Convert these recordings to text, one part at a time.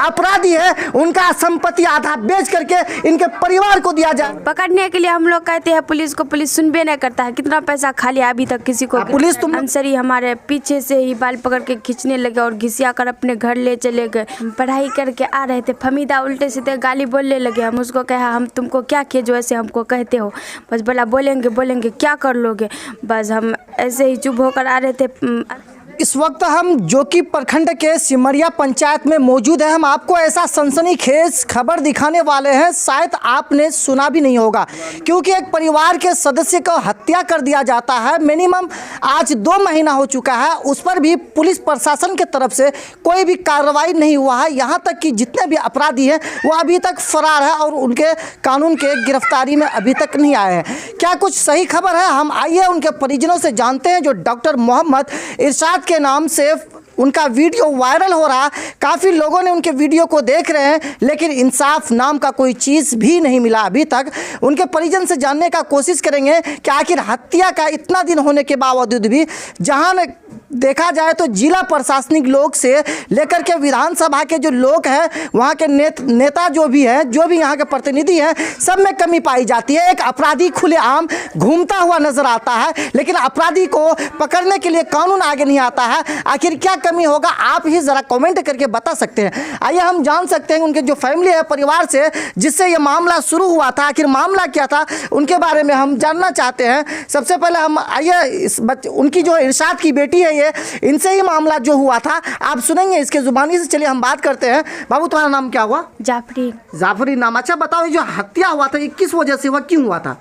अपराधी है उनका संपत्ति आधा बेच करके इनके परिवार को दिया जाए। पकड़ने के लिए हम लोग कहते हैं पुलिस को, पुलिस सुनबे नहीं करता है। कितना पैसा खा लिया अभी तक किसी को। पुलिस तुम अंसरी हमारे पीछे से ही बाल पकड़ के खींचने लगे और घिसिया कर अपने घर ले चले गए। पढ़ाई करके आ रहे थे, फमीदा उल्टे सीधे गाली बोलने लगे। हम उसको कहा हम तुमको क्या किए जो ऐसे हमको कहते हो। बस बोला बोलेंगे क्या कर लोगे। बस हम ऐसे ही चुप होकर आ रहे थे। इस वक्त हम जोकी प्रखंड के सिमरिया पंचायत में मौजूद है। हम आपको ऐसा सनसनीखेज खबर दिखाने वाले हैं, शायद आपने सुना भी नहीं होगा, क्योंकि एक परिवार के सदस्य को हत्या कर दिया जाता है। मिनिमम आज 2 महीना हो चुका है, उस पर भी पुलिस प्रशासन की तरफ से कोई भी कार्रवाई नहीं हुआ है। यहाँ तक कि जितने भी अपराधी हैं वो अभी तक फरार है और उनके कानून के गिरफ्तारी में अभी तक नहीं आए हैं। क्या कुछ सही खबर है? हम आइए उनके परिजनों से जानते हैं। जो डॉक्टर मोहम्मद इरशाद के नाम से उनका वीडियो वायरल हो रहा, काफ़ी लोगों ने उनके वीडियो को देख रहे हैं, लेकिन इंसाफ नाम का कोई चीज़ भी नहीं मिला अभी तक। उनके परिजन से जानने का कोशिश करेंगे कि आखिर हत्या का इतना दिन होने के बावजूद भी, जहां देखा जाए तो जिला प्रशासनिक लोग से लेकर के विधानसभा के जो लोग हैं, वहाँ के नेता जो भी हैं, जो भी यहाँ के प्रतिनिधि हैं, सब में कमी पाई जाती है। एक अपराधी खुलेआम घूमता हुआ नजर आता है, लेकिन अपराधी को पकड़ने के लिए कानून आगे नहीं आता है। आखिर क्या कमी होगा, आप ही ज़रा कमेंट करके बता सकते हैं। आइए हम जान सकते हैं उनके जो फैमिली है, परिवार से जिससे ये मामला शुरू हुआ था, आखिर मामला क्या था, उनके बारे में हम जानना चाहते हैं। सबसे पहले हम आइए उनकी जो इरशाद की बेटी है, इनसे ही मामला जो हुआ था आप सुनेंगे इसके जुबानी से। चलिए हम बात करते हैं। बाबू तुम्हारा नाम क्या हुआ? जाफरी नाम। अच्छा बताओ, ये जो हत्या हुआ था ये किस वजह से हुआ, क्यों हुआ था?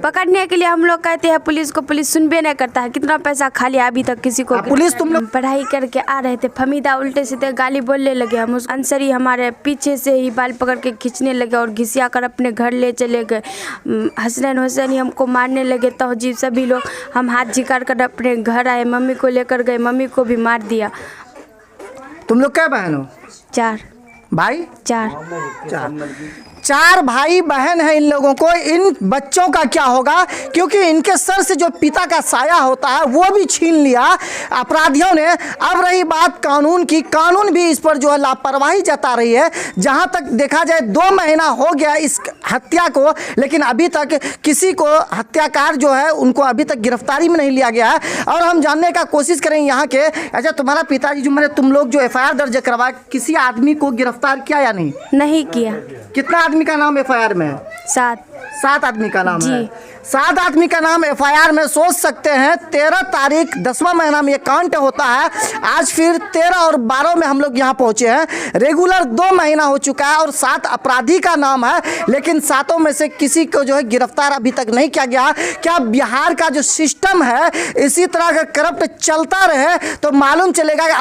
पकड़ने के लिए हम लोग कहते हैं पुलिस को, पुलिस सुनबे नहीं करता है। कितना पैसा खा लिया अभी तक किसी को। पुलिस तुम लोग पढ़ाई करके आ रहे थे, फमीदा उल्टे सीधे गाली बोलने लगे। हम उस अंसरी हमारे पीछे से ही बाल पकड़ के खींचने लगे और घिसिया कर अपने घर ले चले गए। हसनैन हुसैन ही हमको मारने लगे। तहजीब सभी लोग हम हाथ झिकार कर अपने घर आए, मम्मी को लेकर गए, मम्मी को भी मार दिया। तुम लोग क्या बहन हो? 4 भाई? 4 भाई बहन है इन लोगों को। इन बच्चों का क्या होगा, क्योंकि इनके सर से जो पिता का साया होता है वो भी छीन लिया अपराधियों ने। अब रही बात कानून की, कानून भी इस पर जो है लापरवाही जता रही है। जहां तक देखा जाए 2 महीना हो गया इस हत्या को, लेकिन अभी तक किसी को, हत्याकार जो है उनको अभी तक गिरफ्तारी में नहीं लिया गया है। और हम जानने का कोशिश करें यहाँ के, अच्छा तुम्हारा पिताजी जो मैंने तुम लोग जो FIR दर्ज करवाया, किसी आदमी को गिरफ्तार किया या नहीं किया। कितना आदमी का नाम FIR में है? 7 आदमी का नाम जी है। 7 आदमी का नाम FIR में। सोच सकते हैं 13 तारीख 10वां महीना में ये कांड होता है। आज फिर 13 और 12 में हम लोग यहाँ पहुंचे हैं। रेगुलर 2 महीना हो चुका है और 7 अपराधी का नाम है, लेकिन 7 में से किसी को जो है गिरफ्तार अभी तक नहीं किया गया। क्या बिहार का जो सिस्टम है इसी तरह का करप्ट चलता रहे तो मालूम चलेगा कि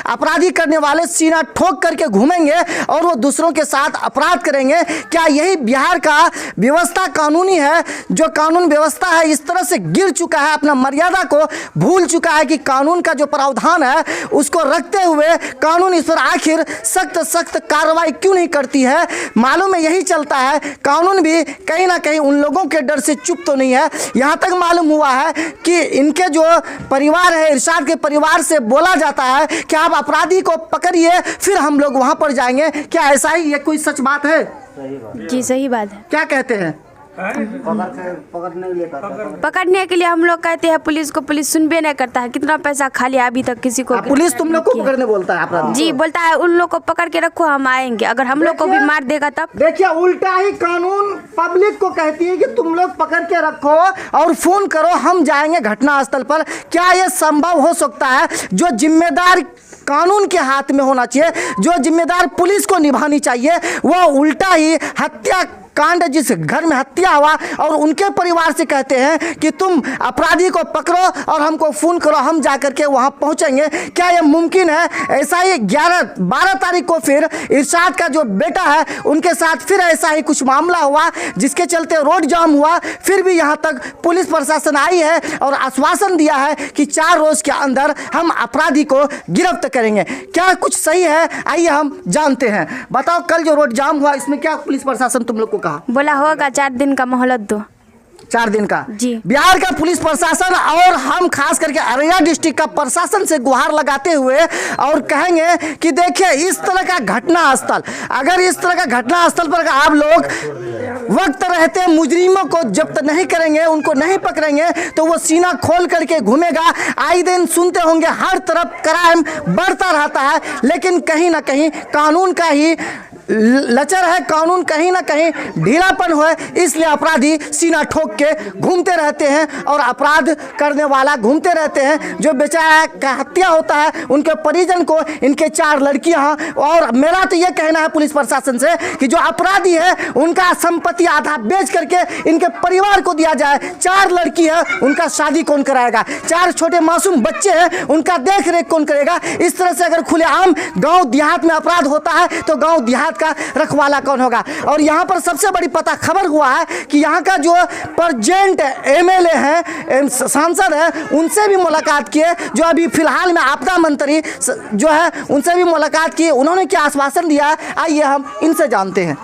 अपराधी करने वाले सीना ठोक करके घूमेंगे और वो दूसरों के साथ अपराध करेंगे। क्या यही बिहार का व्यवस्था कानूनी है? जो कानून व्यवस्था है इस तरह से गिर चुका है, अपना मर्यादा को भूल चुका है कि कानून का जो प्रावधान है उसको रखते हुए कानून इस पर आखिर सख्त कार्रवाई क्यों नहीं करती है? मालूम है यही चलता है, कानून भी कहीं ना कहीं उन लोगों के डर से चुप तो नहीं है। यहाँ तक मालूम हुआ है कि इनके जो परिवार है, इरशाद के परिवार से बोला जाता है कि आप अपराधी को पकड़िए फिर हम लोग वहाँ पर जाएंगे। क्या ऐसा ही ये कोई सच बात है? जी सही बात है। क्या कहते हैं? पकड़ने के लिए हम लोग कहते हैं पुलिस को, पुलिस सुनबे नहीं करता है। कितना पैसा खा लिया अभी तक किसी को। पुलिस तुम लोग को पकड़ने बोलता है अपराधी? जी बोलता है उन लोग को पकड़ के रखो, हम आएंगे। अगर हम लोग को भी मार देगा तब? देखिए उल्टा ही कानून पब्लिक को कहती है कि तुम लोग पकड़ के रखो और फोन करो, हम जाएंगे घटना स्थल पर। क्या ये संभव हो सकता है? जो जिम्मेदार कानून के हाथ में होना चाहिए, जो जिम्मेदार पुलिस को निभानी चाहिए, वो उल्टा ही हत्या कांड, जिस घर में हत्या हुआ और उनके परिवार से कहते हैं कि तुम अपराधी को पकड़ो और हमको फोन करो, हम जाकर के वहां पहुंचेंगे। क्या यह मुमकिन है? ऐसा ही 12 तारीख को फिर इरशाद का जो बेटा है उनके साथ फिर ऐसा ही कुछ मामला हुआ, जिसके चलते रोड जाम हुआ। फिर भी यहां तक पुलिस प्रशासन आई है और आश्वासन दिया है कि 4 रोज के अंदर हम अपराधी को गिरफ्तार करेंगे। क्या कुछ सही है? आइए हम जानते हैं। बताओ, कल जो रोड जाम हुआ इसमें क्या पुलिस प्रशासन तुम लोग को कहा? बोला होगा 4 दिन का मोहलत दो। 4 दिन का जी। बिहार का पुलिस प्रशासन और हम खास करके अररिया डिस्ट्रिक्ट का प्रशासन से गुहार लगाते हुए और कहेंगे कि देखिए इस तरह का घटना स्थल, अगर इस तरह का घटना स्थल पर आप लोग वक्त रहते मुजरिमों को जब्त नहीं करेंगे, उनको नहीं पकड़ेंगे, तो वो सीना खोल करके घूमेगा। आए दिन सुनते होंगे हर तरफ क्राइम बढ़ता रहता है, लेकिन कहीं ना कहीं कानून का ही लचर है, कानून कहीं ना कहीं ढीलापन है, इसलिए अपराधी सीना ठोक के घूमते रहते हैं और अपराध करने वाला घूमते रहते हैं। जो बेचारा का हत्या होता है उनके परिजन को, इनके 4 लड़कियां, और मेरा तो ये कहना है पुलिस प्रशासन से कि जो अपराधी है उनका संपत्ति आधा बेच करके इनके परिवार को दिया जाए। 4 लड़की है, उनका शादी कौन कराएगा? 4 छोटे मासूम बच्चे हैं, उनका देख रेख कौन करेगा? इस तरह से अगर खुलेआम गाँव देहात में अपराध होता है तो गाँव देहात का रखवाला कौन होगा? और यहाँ पर सबसे बड़ी पता खबर हुआ है कि यहाँ का जो प्रेजेंट एमएलए हैं, सांसद हैं, उनसे भी मुलाकात किए, जो अभी फिलहाल में आपदा मंत्री जो है उनसे भी मुलाकात की। उन्होंने क्या आश्वासन दिया है, आइए हम इनसे जानते हैं।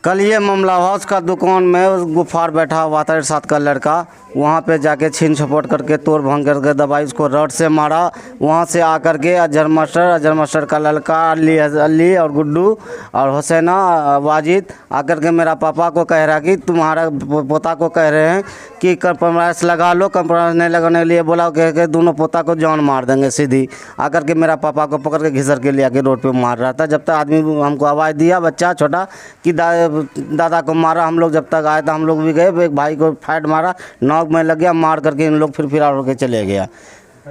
कल ये मामला हौस का दुकान में उस गुफार बैठा हुआ था 7 का लड़का, वहाँ पे जाके छीन छपट करके तोड़ भंग करके दबाई, उसको रड से मारा। वहाँ से आकर के अजहर मास्टर का लड़का अली और गुड्डू और हुसैना वाजिद आकर के मेरा पापा को कह रहा कि तुम्हारा पोता को कह रहे हैं कि कंप्रोमाइज़ लगा लो। कंप्रोमाइज़ नहीं लगाने के लिए बोला, कह के दोनों पोता को जान मार देंगे सीधी। आकर के मेरा पापा को पकड़ के घिसर के ले आके रोड पे मार रहा था। जब तक आदमी हमको आवाज़ दिया बच्चा छोटा कि दादा को मारा, हम लोग जब तक आए तो हम लोग भी गए, एक भाई को फाइट मारा, नॉक में लग गया, मार करके इन लोग फिर फरार होकर चले गया।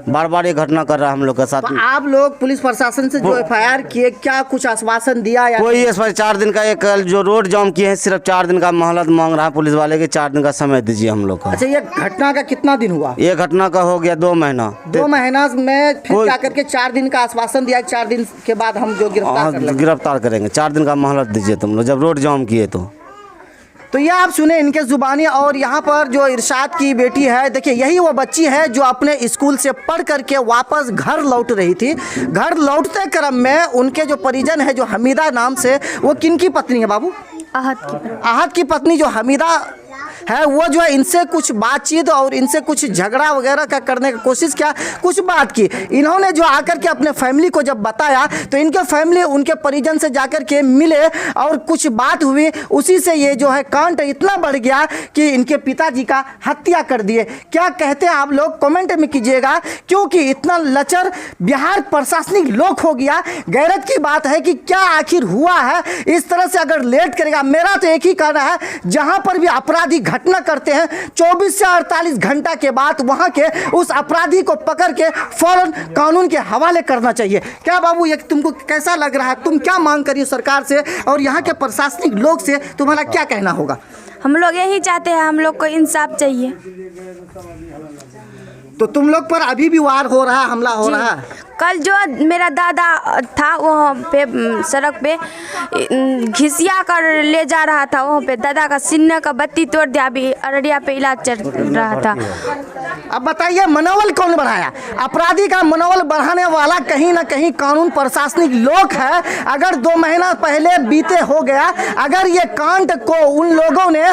बार बार ये घटना कर रहा है हम लोग के साथ। तो आप लोग पुलिस प्रशासन से जो एफआईआर किए, क्या कुछ आश्वासन दिया या कोई इस पर 4 दिन का एक जो रोड जाम किए हैं, सिर्फ 4 दिन का मोहलत मांग रहा है पुलिस वाले के, 4 दिन का समय दीजिए हम लोग को। अच्छा, ये घटना का कितना दिन हुआ? ये घटना का हो गया 2 महीना। 2 महीना में फिर जाकर के 4 दिन का आश्वासन दिया, 4 दिन के बाद हम जो गिरफ्तार करेंगे। 4 दिन का मोहलत दीजिए तुम लोग, जब रोड जाम किए तो ये आप सुने इनके जुबानी। और यहाँ पर जो इरशाद की बेटी है, देखिए यही वो बच्ची है जो अपने स्कूल से पढ़ करके वापस घर लौट रही थी। घर लौटते क्रम में उनके जो परिजन है, जो हमीदा नाम से, वो किनकी पत्नी है बाबू? आहत की पत्नी जो हमीदा है, वो जो है इनसे कुछ बातचीत और इनसे कुछ झगड़ा वगैरह का करने की कोशिश किया, कुछ बात की। इन्होंने जो आकर के अपने फैमिली को जब बताया तो इनके फैमिली उनके परिजन से जाकर के मिले और कुछ बात हुई। उसी से ये जो है कांड इतना बढ़ गया कि इनके पिताजी का हत्या कर दिए। क्या कहते हैं आप लोग कमेंट में कीजिएगा, क्योंकि इतना लचर बिहार प्रशासनिक लोक हो गया। गैरत की बात है कि क्या आखिर हुआ है, इस तरह से अगर लेट करेगा। मेरा तो एक ही कहना है, जहां पर भी अपराधी घटना करते हैं 24 से 48 घंटा के बाद वहां के उस अपराधी को पकड़ के फौरन कानून के हवाले करना चाहिए। क्या बाबू, ये तुमको कैसा लग रहा है? तुम क्या मांग करिए सरकार से और यहाँ के प्रशासनिक लोग से, तुम्हारा क्या कहना होगा? हम लोग यही चाहते हैं, हम लोग को इंसाफ चाहिए। तो तुम लोग पर अभी भी वार हो रहा है, हमला हो रहा है? कल जो मेरा दादा था वहाँ पे सड़क पे घिसिया कर ले जा रहा था, वहाँ पे दादा का सीने का बत्ती तोड़ दिया। अभी अररिया पे इलाज चल रहा था। अब बताइए, मनोबल कौन बढ़ाया? अपराधी का मनोबल बढ़ाने वाला कहीं ना कहीं कानून प्रशासनिक लोग है। अगर 2 महीना पहले बीते हो गया, अगर ये कांड को उन लोगों ने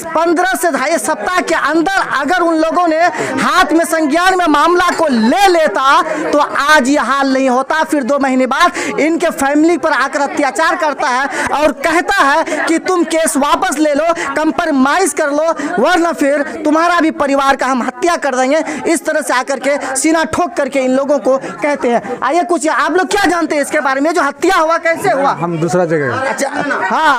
15 से 2.5 सप्ताह के अंदर अगर उन लोगों ने हाथ में संज्ञान में मामला को ले लेता तो आज ये हाल नहीं होता। फिर 2 महीने बाद इनके फैमिली पर आकर अत्याचार करता है और कहता है कि तुम केस वापस ले लो, कंप्रोमाइज कर लो, वरना फिर तुम्हारा भी परिवार का हम हत्या कर देंगे। इस तरह से आकर के सीना ठोक करके इन लोगों को कहते हैं। आइए कुछ आप लोग क्या जानते हैं इसके बारे में, जो हत्या हुआ कैसे हुआ? हम दूसरा जगह। अच्छा, हाँ।